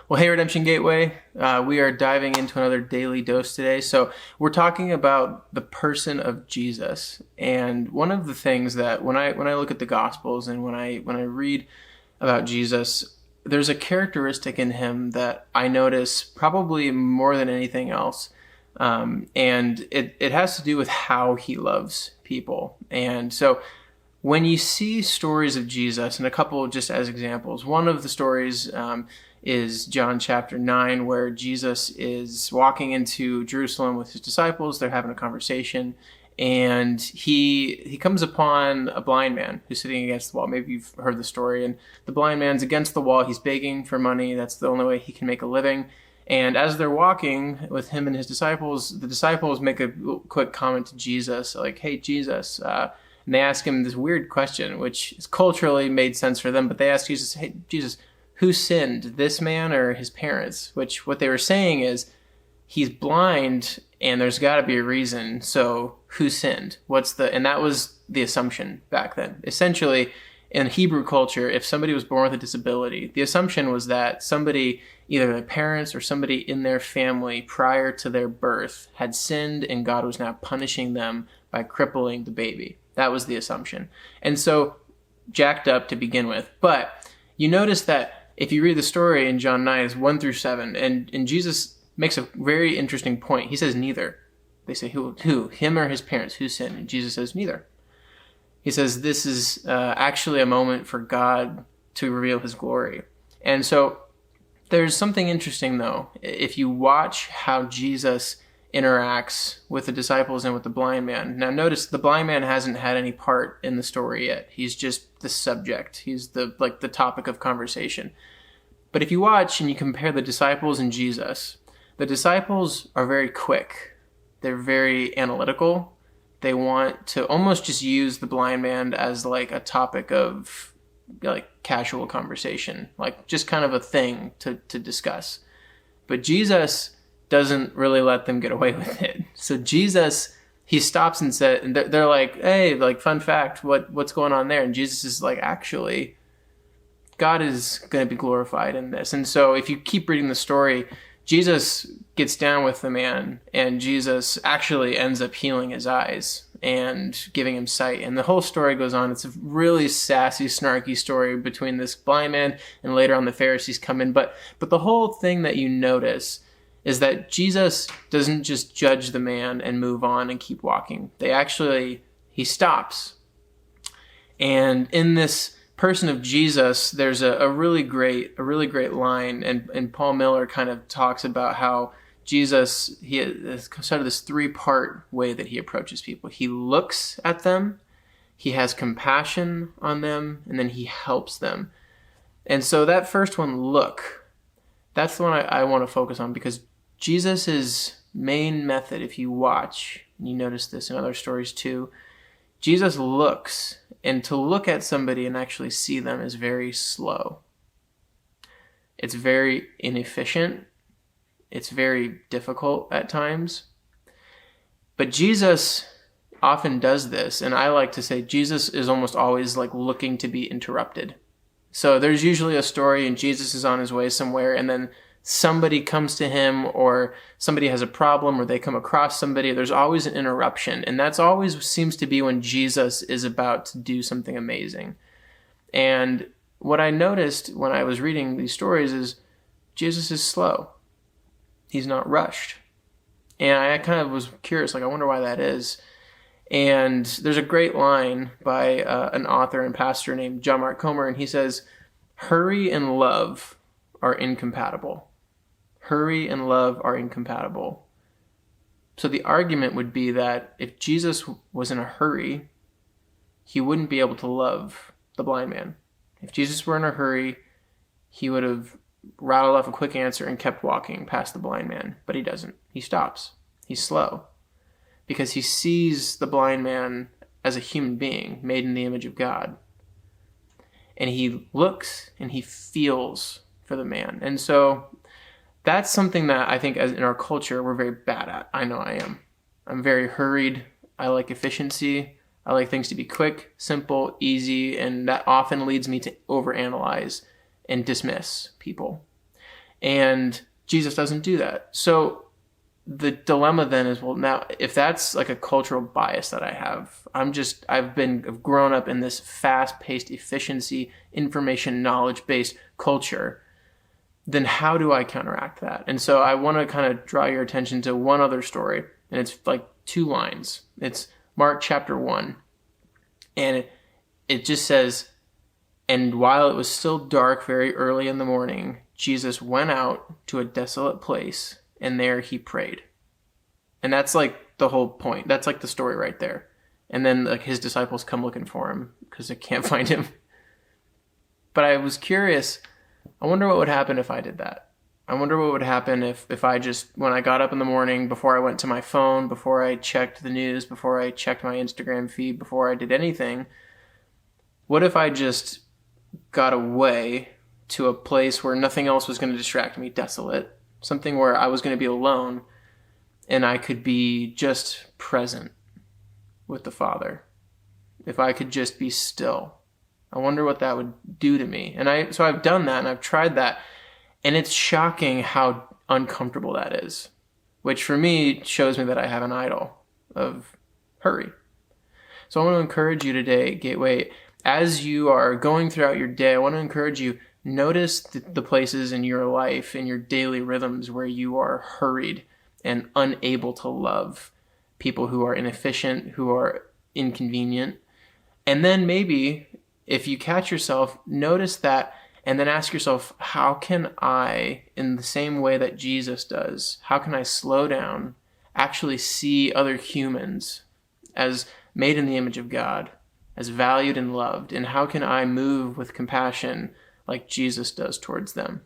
Well, hey, Redemption Gateway, we are diving into another daily dose today. So we're talking about the person of Jesus, and one of the things that when I look at the Gospels and when I read about Jesus, there's a characteristic in him that I notice probably more than anything else, and it has to do with how he loves people. And so when you see stories of Jesus, and a couple just as examples, one of the stories is John chapter 9, where Jesus is walking into Jerusalem with his disciples. They're having a conversation, and he comes upon a blind man who's sitting against the wall. Maybe you've heard the story. And the blind man's against the wall. He's begging for money. That's the only way he can make a living. And as they're walking with him and his disciples, the disciples make a quick comment to Jesus, like, "Hey, Jesus," and they ask him this weird question, which is culturally made sense for them. But they ask Jesus, "Hey, Jesus, who sinned, this man or his parents?" Which what they were saying is, he's blind and there's got to be a reason. So who sinned? And that was the assumption back then. Essentially, in Hebrew culture, if somebody was born with a disability, the assumption was that somebody, either their parents or somebody in their family prior to their birth, had sinned, and God was now punishing them by crippling the baby. That was the assumption. And so jacked up to begin with. But you notice that if you read the story in John 9, it's 1 through 7, and Jesus makes a very interesting point. He says neither. They say, who? Him or his parents? Who sinned? And Jesus says neither. He says this is actually a moment for God to reveal his glory. And so there's something interesting, though. If you watch how Jesus interacts with the disciples and with the blind man. Now notice the blind man hasn't had any part in the story yet. He's just the subject. He's the topic of conversation. But if you watch and you compare the disciples and Jesus, the disciples are very quick. They're very analytical. They want to almost just use the blind man as like a topic of like casual conversation, like just kind of a thing to discuss. But Jesus doesn't really let them get away with it. So Jesus, he stops and said, and they're like, "Hey, like fun fact, what's going on there?" And Jesus is like, "Actually, God is going to be glorified in this." And so if you keep reading the story, Jesus gets down with the man, and Jesus actually ends up healing his eyes and giving him sight. And the whole story goes on. It's a really sassy, snarky story between this blind man and later on the Pharisees come in. But the whole thing that you notice is that Jesus doesn't just judge the man and move on and keep walking. He stops. And in this person of Jesus, there's a really great line, and Paul Miller kind of talks about how Jesus, he has sort of this three-part way that he approaches people. He looks at them, he has compassion on them, and then he helps them. And so that first one, look, that's the one I want to focus on, because Jesus' main method, if you watch, and you notice this in other stories too, Jesus looks, and to look at somebody and actually see them is very slow. It's very inefficient. It's very difficult at times. But Jesus often does this, and I like to say Jesus is almost always like looking to be interrupted. So there's usually a story and Jesus is on his way somewhere, and then somebody comes to him, or somebody has a problem, or they come across somebody. There's always an interruption, and that's always seems to be when Jesus is about to do something amazing. And what I noticed when I was reading these stories is Jesus is slow. He's not rushed. And I kind of was curious, like, I wonder why that is. And there's a great line by an author and pastor named John Mark Comer, and he says, "Hurry and love are incompatible. Hurry and love are incompatible." So the argument would be that if Jesus was in a hurry, he wouldn't be able to love the blind man. If Jesus were in a hurry, he would have rattled off a quick answer and kept walking past the blind man. But he doesn't. He stops. He's slow. Because he sees the blind man as a human being made in the image of God. And he looks and he feels for the man. And so that's something that I think as in our culture we're very bad at. I know I am. I'm very hurried. I like efficiency. I like things to be quick, simple, easy, and that often leads me to overanalyze and dismiss people. And Jesus doesn't do that. So the dilemma then is, well, now if that's like a cultural bias that I have, I've grown up in this fast-paced efficiency, information, knowledge-based culture, then how do I counteract that? And so I want to kind of draw your attention to one other story, and it's like 2 lines. It's Mark chapter 1, and it just says, "And while it was still dark very early in the morning, Jesus went out to a desolate place, and there he prayed." And that's like the whole point. That's like the story right there. And then like his disciples come looking for him because they can't find him. But I was curious, I wonder what would happen if I did that. I wonder what would happen if I just, when I got up in the morning, before I went to my phone, before I checked the news, before I checked my Instagram feed, before I did anything, what if I just got away to a place where nothing else was going to distract me, desolate, something where I was going to be alone, and I could be just present with the Father. If I could just be still. I wonder what that would do to me. So I've done that and I've tried that. And it's shocking how uncomfortable that is. Which for me shows me that I have an idol of hurry. So I want to encourage you today, Gateway, as you are going throughout your day, I want to encourage you, notice the places in your life, in your daily rhythms where you are hurried and unable to love people who are inefficient, who are inconvenient. And then maybe if you catch yourself, notice that and then ask yourself, how can I, in the same way that Jesus does, how can I slow down, actually see other humans as made in the image of God, as valued and loved, and how can I move with compassion like Jesus does towards them?